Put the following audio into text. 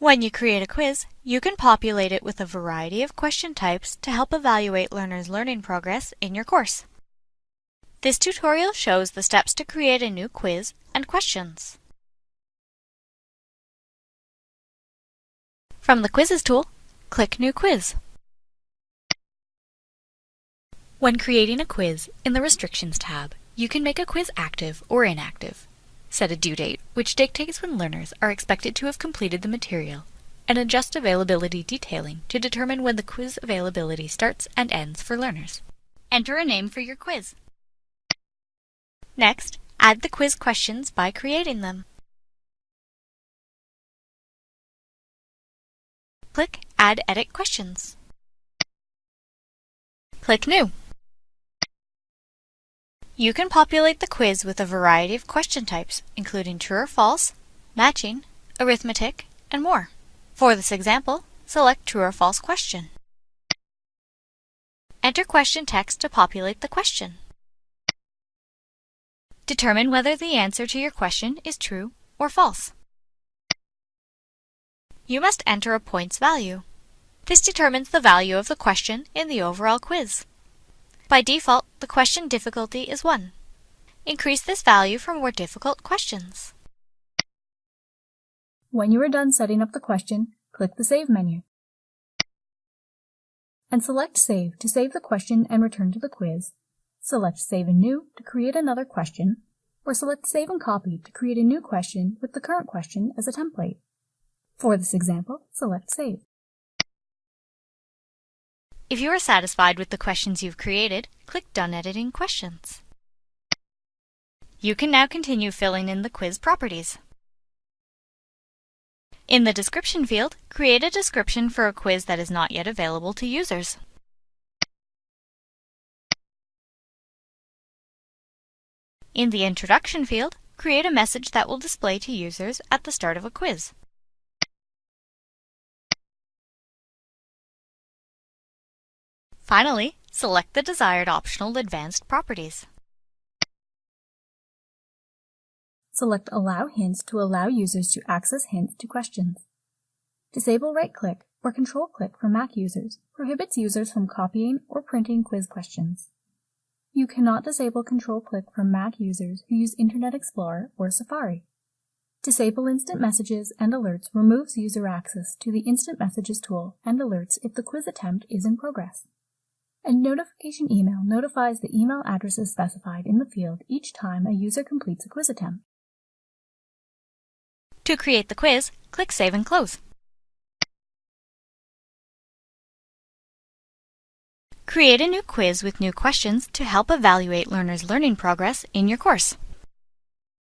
When you create a quiz, you can populate it with a variety of question types to help evaluate learners' learning progress in your course. This tutorial shows the steps to create a new quiz and questions. From the Quizzes tool, click New Quiz. When creating a quiz, in the Restrictions tab, you can make a quiz active or inactive. Set a due date, which dictates when learners are expected to have completed the material, and adjust availability detailing to determine when the quiz availability starts and ends for learners. Enter a name for your quiz. Next, add the quiz questions by creating them. Click Add Edit Questions. Click New. You can populate the quiz with a variety of question types, including true or false, matching, arithmetic, and more. For this example, select True or False question. Enter question text to populate the question. Determine whether the answer to your question is true or false. You must enter a points value. This determines the value of the question in the overall quiz. By default, the question difficulty is 1. Increase this value for more difficult questions. When you are done setting up the question, click the Save menu. And select Save to save the question and return to the quiz. Select Save and New to create another question, or select Save and Copy to create a new question with the current question as a template. For this example, select Save. If you are satisfied with the questions you've created, click Done Editing Questions. You can now continue filling in the quiz properties. In the Description field, create a description for a quiz that is not yet available to users. In the Introduction field, create a message that will display to users at the start of a quiz. Finally, select the desired optional advanced properties. Select Allow Hints to allow users to access hints to questions. Disable right-click or control-click for Mac users prohibits users from copying or printing quiz questions. You cannot disable control-click for Mac users who use Internet Explorer or Safari. Disable Instant Messages and Alerts removes user access to the Instant Messages tool and alerts if the quiz attempt is in progress. And Notification Email notifies the email addresses specified in the field each time a user completes a quiz attempt. To create the quiz, click Save and Close. Create a new quiz with new questions to help evaluate learners' learning progress in your course.